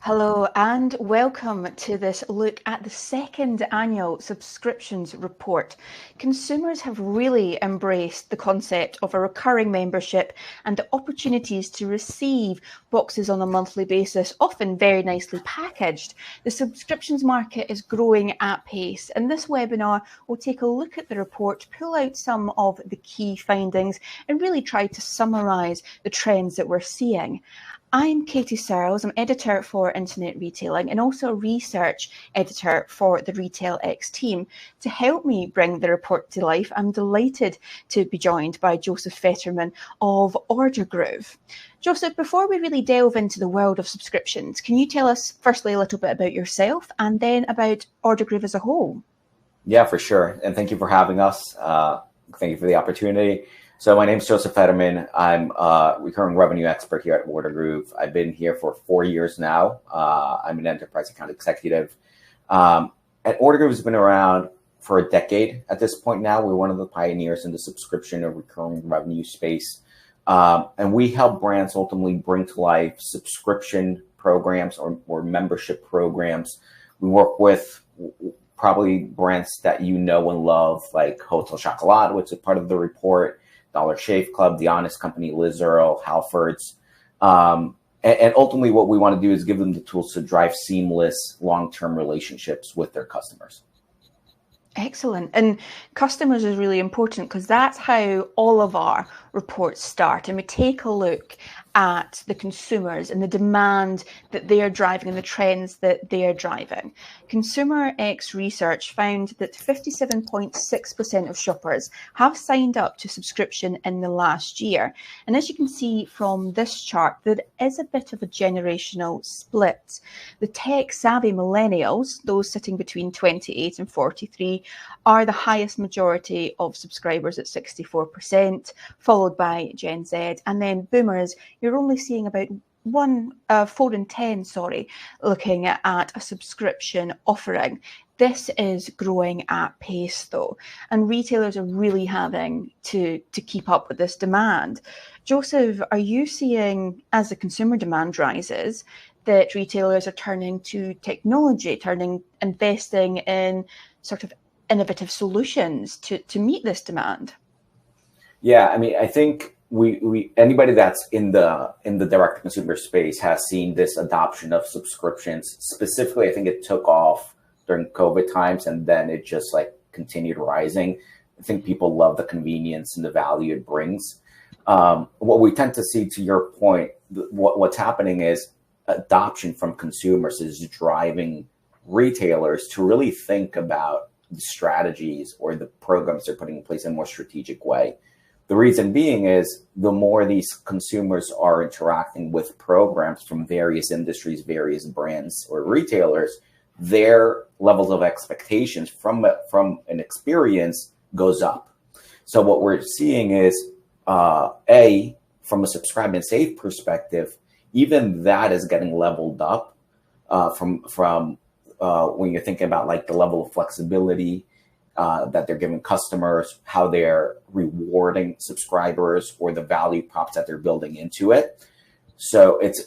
Hello and welcome to this look at the second annual subscriptions report. Consumers have really embraced the concept of a recurring membership and the opportunities to receive boxes on a monthly basis, often very nicely packaged. The subscriptions market is growing at pace, and this webinar will take a look at the report, pull out some of the key findings, and really try to summarise the trends that we're seeing. I'm Katie Searles. I'm editor for Internet Retailing and also a research editor for the RetailX team. To help me bring the report to life, I'm delighted to be joined by Joseph Fetterman of Order Groove. Joseph, before we really delve into the world of subscriptions, can you tell us firstly a little bit about yourself and then about Order Groove as a whole? Yeah, for sure. And thank you for having us. Thank you for the opportunity. So my name is Joseph Fetterman. I'm a recurring revenue expert here at Order Groove. I've been here for 4 years now. I'm an enterprise account executive. And Order Groove has been around for a decade at this point now. We're one of the pioneers in the subscription or recurring revenue space. And we help brands ultimately bring to life subscription programs or membership programs. We work with probably brands that you know and love, like Hotel Chocolat, which is part of the report, Dollar Shave Club, The Honest Company, Liz Earle, Halfords. And ultimately what we want to do is give them the tools to drive seamless long-term relationships with their customers. Excellent. And customers is really important because that's how all of our reports start. And we take a look at the consumers and the demand that they are driving and the trends that they are driving. Consumer X research found that 57.6% of shoppers have signed up to subscription in the last year. And as you can see from this chart, there is a bit of a generational split. The tech-savvy millennials, those sitting between 28 and 43, are the highest majority of subscribers at 64%, followed by Gen Z. And then boomers, you're only seeing about 4 in 10, looking at a subscription offering. This is growing at pace though, and retailers are really having to keep up with this demand. Joseph, are you seeing, as the consumer demand rises, that retailers are turning to technology, investing in sort of innovative solutions to meet this demand? Yeah, I mean, I think we anybody that's in the direct consumer space has seen this adoption of subscriptions. Specifically, I think it took off during COVID times, and then it just like continued rising. I think people love the convenience and the value it brings. What we tend to see, to your point, what's happening is adoption from consumers is driving retailers to really think about the strategies or the programs they're putting in place in a more strategic way. The reason being is the more these consumers are interacting with programs from various industries, various brands or retailers, their levels of expectations from an experience goes up. So what we're seeing is, from a subscribe and save perspective, even that is getting leveled up from when you're thinking about like the level of flexibility that they're giving customers, how they're rewarding subscribers, or the value props that they're building into it. So it's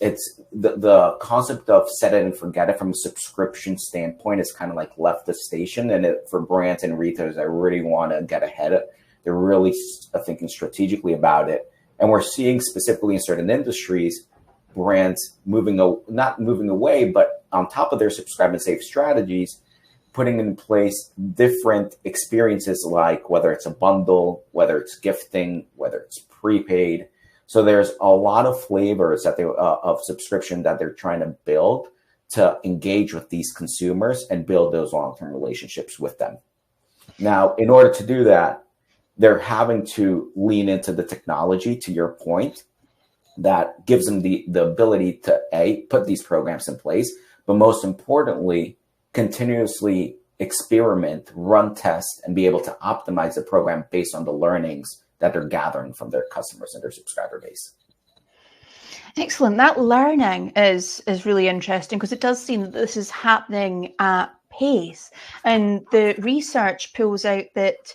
the concept of set it and forget it from a subscription standpoint is kind of like left the station. And for brands and retailers that really want to get ahead, they're really thinking strategically about it. And we're seeing specifically in certain industries, brands not moving away, but on top of their subscribe and save strategies, putting in place different experiences, like whether it's a bundle, whether it's gifting, whether it's prepaid. So there's a lot of flavors that of subscription that they're trying to build to engage with these consumers and build those long-term relationships with them. Now, in order to do that, they're having to lean into the technology, to your point, that gives them the ability to put these programs in place, but most importantly, continuously experiment, run tests, and be able to optimize the program based on the learnings that they're gathering from their customers and their subscriber base. Excellent. That learning is really interesting because it does seem that this is happening at pace. And the research pulls out that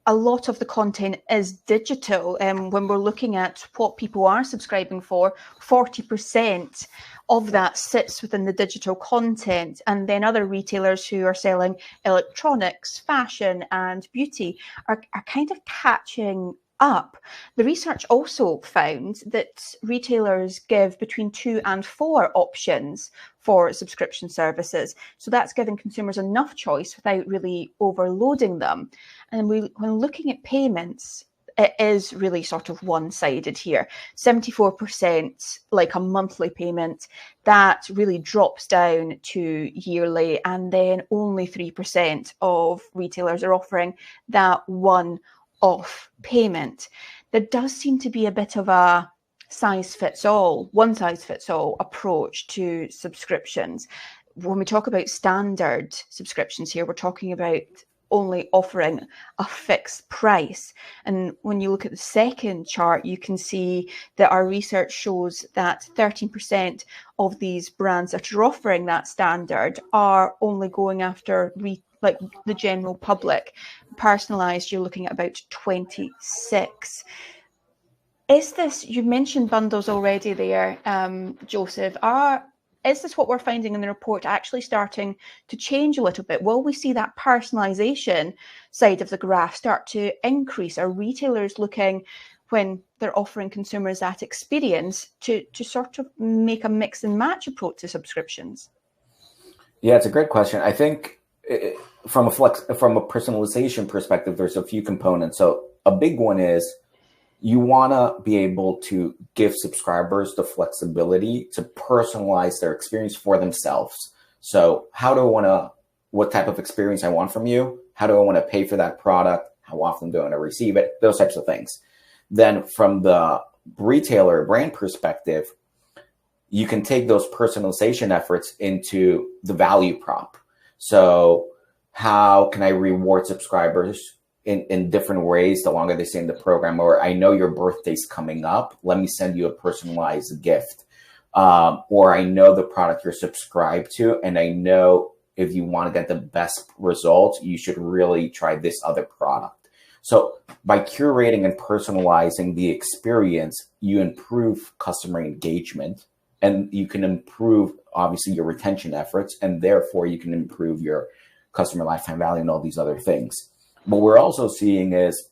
a lot of the content is digital. When we're looking at what people are subscribing for, 40% of that sits within the digital content. And then other retailers who are selling electronics, fashion, and beauty are kind of catching up. The research also found that retailers give between 2 and 4 options for subscription services. So that's giving consumers enough choice without really overloading them. And when looking at payments, it is really sort of one-sided here. 74% like a monthly payment, that really drops down to yearly, and then only 3% of retailers are offering that one-off payment. There does seem to be a bit of a one size fits all approach to subscriptions. When we talk about standard subscriptions here, we're talking about only offering a fixed price. And when you look at the second chart, you can see that our research shows that 13% of these brands that are offering that standard are only going after like the general public. Personalized, you're looking at about 26. Is this, you mentioned bundles already there, Joseph, is this what we're finding in the report actually starting to change a little bit? Will we see that personalization side of the graph start to increase? Are retailers looking, when they're offering consumers that experience, to sort of make a mix and match approach to subscriptions? Yeah, it's a great question. I think from a personalization perspective, there's a few components. So a big one is you want to be able to give subscribers the flexibility to personalize their experience for themselves. So what type of experience I want from you? How do I want to pay for that product? How often do I want to receive it? Those types of things. Then from the retailer brand perspective, you can take those personalization efforts into the value prop. So how can I reward subscribers in different ways the longer they stay in the program? Or I know your birthday's coming up, let me send you a personalized gift. Or I know the product you're subscribed to, and I know if you want to get the best results, you should really try this other product. So by curating and personalizing the experience, you improve customer engagement, and you can improve, obviously, your retention efforts, and therefore you can improve your customer lifetime value and all these other things. What we're also seeing is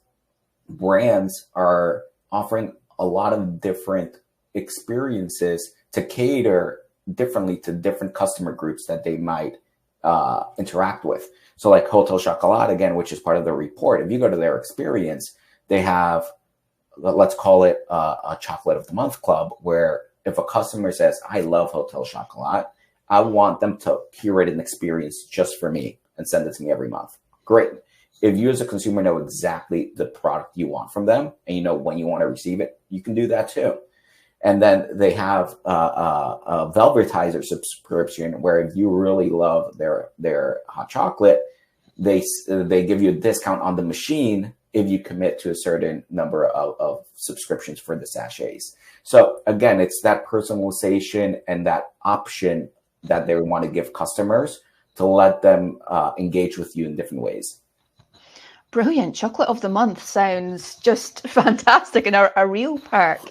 brands are offering a lot of different experiences to cater differently to different customer groups that they might interact with. So like Hotel Chocolat, again, which is part of the report, if you go to their experience, they have, let's call it a chocolate of the month club, where if a customer says, I love Hotel Chocolat, I want them to curate an experience just for me and send it to me every month. Great. If you as a consumer know exactly the product you want from them and you know when you want to receive it, you can do that too. And then they have a Velvetizer subscription where if you really love their hot chocolate, they give you a discount on the machine if you commit to a certain number of subscriptions for the sachets. So again, it's that personalization and that option that they want to give customers to let them engage with you in different ways. Brilliant. Chocolate of the month sounds just fantastic, and a real perk.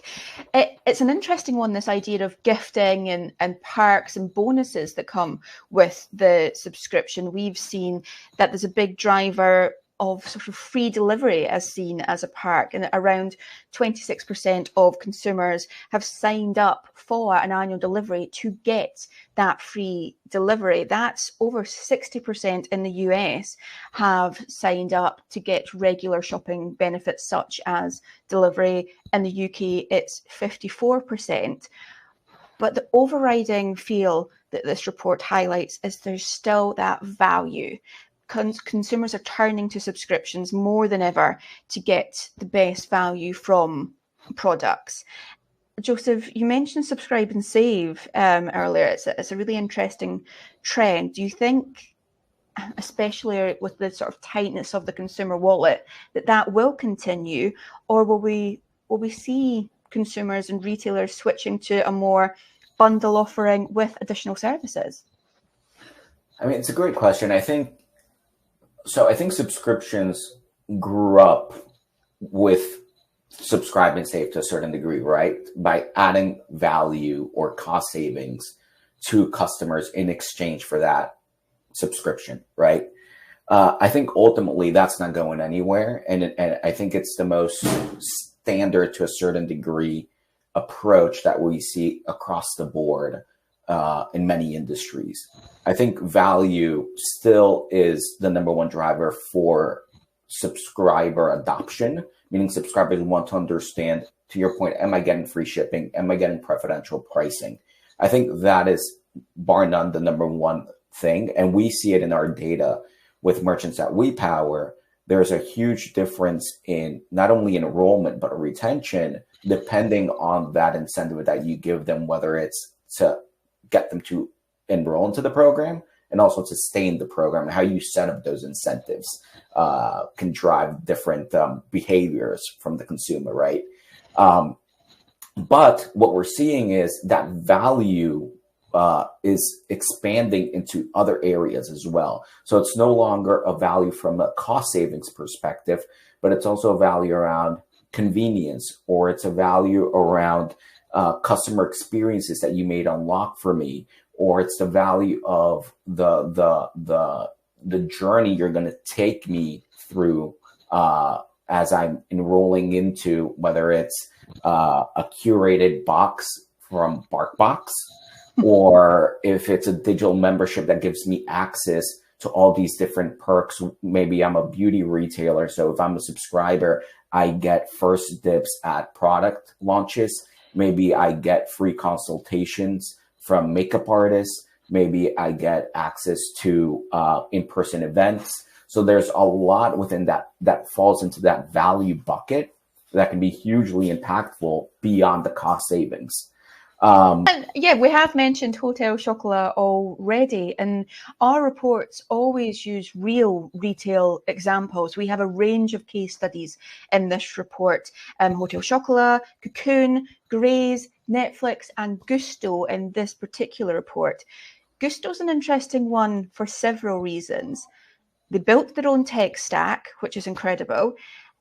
It's an interesting one, this idea of gifting and perks and bonuses that come with the subscription. We've seen that there's a big driver of sort of free delivery as seen as a perk, and around 26% of consumers have signed up for an annual delivery to get that free delivery. That's over 60% in the US have signed up to get regular shopping benefits such as delivery. In the UK, it's 54%. But the overriding feel that this report highlights is there's still that value. Consumers are turning to subscriptions more than ever to get the best value from products. Joseph, you mentioned subscribe and save earlier. It's a really interesting trend. Do you think, especially with the sort of tightness of the consumer wallet, that will continue, or will we see consumers and retailers switching to a more bundle offering with additional services? I mean, it's a great question. I think subscriptions grew up with Subscribe and Save to a certain degree, right? By adding value or cost savings to customers in exchange for that subscription, right? I think ultimately that's not going anywhere. And I think it's the most standard to a certain degree approach that we see across the board in many industries. I think value still is the number one driver for subscriber adoption, meaning subscribers want to understand, to your point, am I getting free shipping? Am I getting preferential pricing? I think that is bar none the number one thing. And we see it in our data with merchants that we power. There's a huge difference in not only enrollment, but retention, depending on that incentive that you give them, whether it's to get them to enroll into the program and also to stay in the program. And how you set up those incentives can drive different behaviors from the consumer, right? But what we're seeing is that value is expanding into other areas as well. So it's no longer a value from a cost savings perspective, but it's also a value around convenience, or it's a value around customer experiences that you made unlock for me, or it's the value of the journey you're going to take me through as I'm enrolling into, whether it's a curated box from BarkBox, or if it's a digital membership that gives me access to all these different perks. Maybe I'm a beauty retailer, so if I'm a subscriber, I get first dibs at product launches. Maybe I get free consultations from makeup artists. Maybe I get access to in-person events. So there's a lot within that falls into that value bucket that can be hugely impactful beyond the cost savings. And yeah, we have mentioned Hotel Chocolat already, and our reports always use real retail examples. We have a range of case studies in this report. Hotel Chocolat, Cocoon, Graze, Netflix, and Gusto in this particular report. Gusto's an interesting one for several reasons. They built their own tech stack, which is incredible,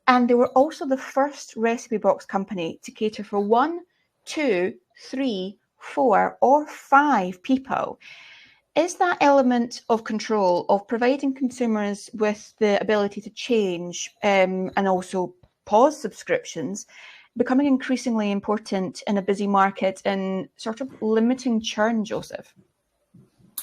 and they were also the first recipe box company to cater for 1, 2, 3, 4, or 5 people. Is that element of control, of providing consumers with the ability to change and also pause subscriptions, becoming increasingly important in a busy market and sort of limiting churn, Joseph?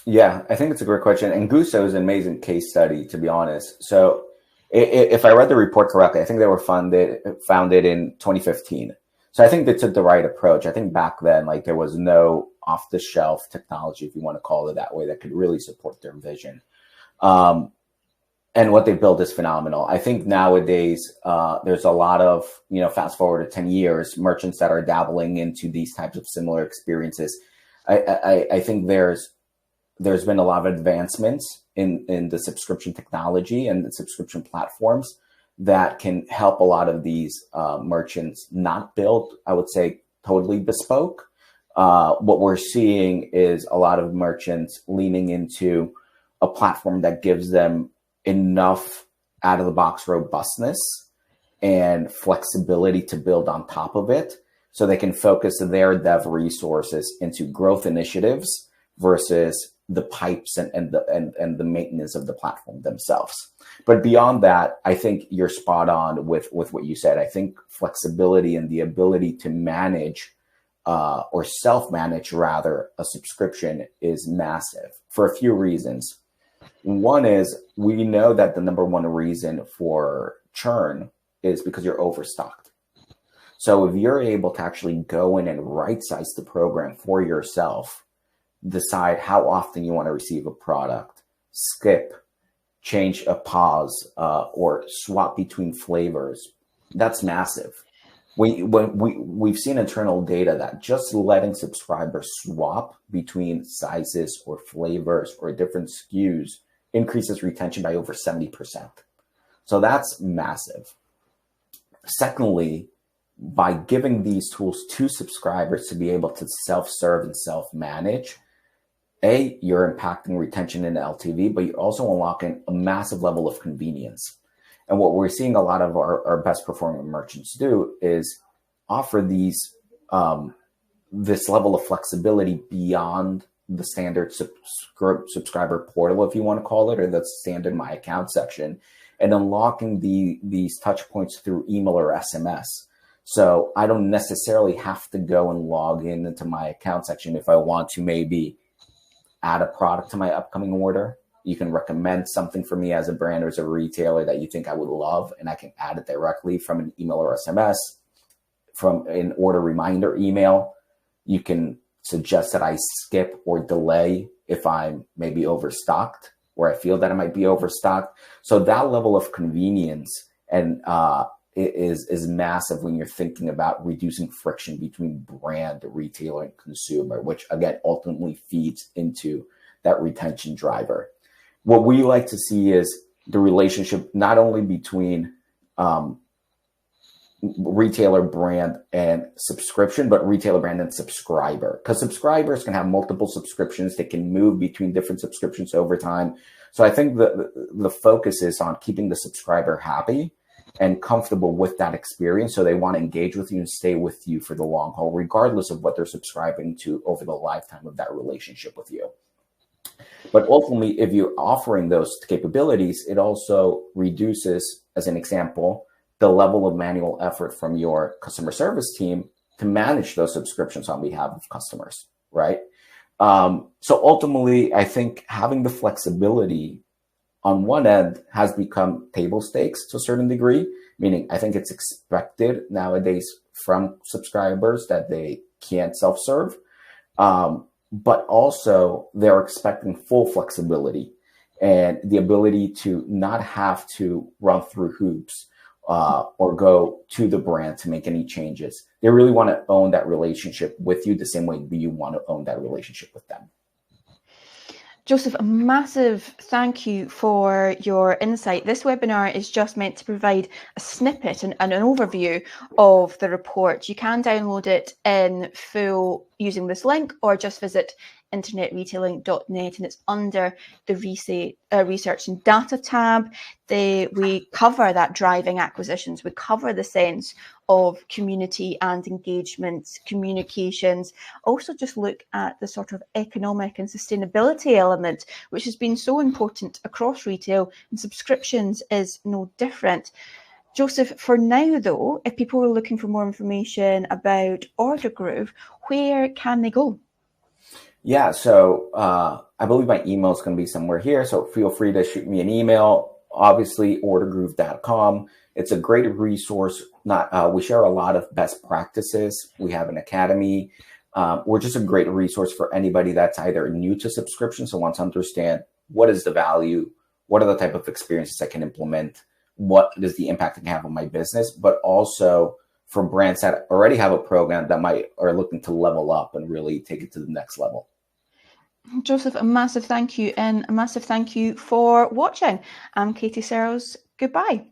Yeah, I think it's a great question. And Gusto is an amazing case study, to be honest. So if I read the report correctly, I think they were founded in 2015. So I think they took the right approach. I think back then, like, there was no off-the-shelf technology, if you want to call it that way, that could really support their vision. And what they built is phenomenal. I think nowadays there's a lot of, fast forward to 10 years, merchants that are dabbling into these types of similar experiences. I think there's been a lot of advancements in the subscription technology and the subscription platforms that can help a lot of these merchants not build, I would say, totally bespoke. What we're seeing is a lot of merchants leaning into a platform that gives them enough out-of-the-box robustness and flexibility to build on top of it, so they can focus their dev resources into growth initiatives versus the pipes and the maintenance of the platform themselves. But beyond that, I think you're spot on with what you said. I think flexibility and the ability to manage or self-manage rather a subscription is massive for a few reasons. One is, we know that the number one reason for churn is because you're overstocked. So if you're able to actually go in and right-size the program for yourself, decide how often you want to receive a product, skip, change a pause, or swap between flavors, that's massive. We've seen internal data that just letting subscribers swap between sizes or flavors or different SKUs increases retention by over 70%. So that's massive. Secondly, by giving these tools to subscribers to be able to self-serve and self-manage, you're impacting retention in LTV, but you're also unlocking a massive level of convenience. And what we're seeing a lot of our best performing merchants do is offer this level of flexibility beyond the standard subscriber portal, if you want to call it, or the standard My Account section, and unlocking these touch points through email or SMS. So I don't necessarily have to go and log into My Account section if I want to maybe add a product to my upcoming order. You can recommend something for me as a brand or as a retailer that you think I would love, and I can add it directly from an email or SMS, from an order reminder email. You can suggest that I skip or delay if I'm maybe overstocked, or I feel that I might be overstocked. So that level of convenience and is massive when you're thinking about reducing friction between brand, retailer, and consumer, which again ultimately feeds into that retention driver. What we like to see is the relationship not only between retailer brand and subscription, but retailer brand and subscriber, because subscribers can have multiple subscriptions. They can move between different subscriptions over time. So I think the focus is on keeping the subscriber happy and comfortable with that experience. So they want to engage with you and stay with you for the long haul, regardless of what they're subscribing to over the lifetime of that relationship with you. But ultimately, if you're offering those capabilities, it also reduces, as an example, the level of manual effort from your customer service team to manage those subscriptions on behalf of customers, right? So ultimately, I think having the flexibility on one end has become table stakes to a certain degree, meaning I think it's expected nowadays from subscribers that they can't self-serve, but also they're expecting full flexibility and the ability to not have to run through hoops or go to the brand to make any changes. They really want to own that relationship with you the same way you want to own that relationship with them. Joseph, a massive thank you for your insight. This webinar is just meant to provide a snippet and an overview of the report. You can download it in full using this link, or just visit internetretailing.net, and it's under the research and data tab. We cover that driving acquisitions. We cover the sense of community and engagement, communications. Also just look at the sort of economic and sustainability element, which has been so important across retail, and subscriptions is no different. Joseph, for now though, if people are looking for more information about Order Groove, where can they go? Yeah, so I believe my email is going to be somewhere here, so feel free to shoot me an email. Obviously, ordergroove.com. It's a great resource. We share a lot of best practices. We have an academy. We're just a great resource for anybody that's either new to subscription, so wants to understand what is the value, what are the type of experiences I can implement, what is the impact it can have on my business, but also for brands that already have a program that are looking to level up and really take it to the next level. Joseph, a massive thank you, and a massive thank you for watching. I'm Katie Searles. Goodbye.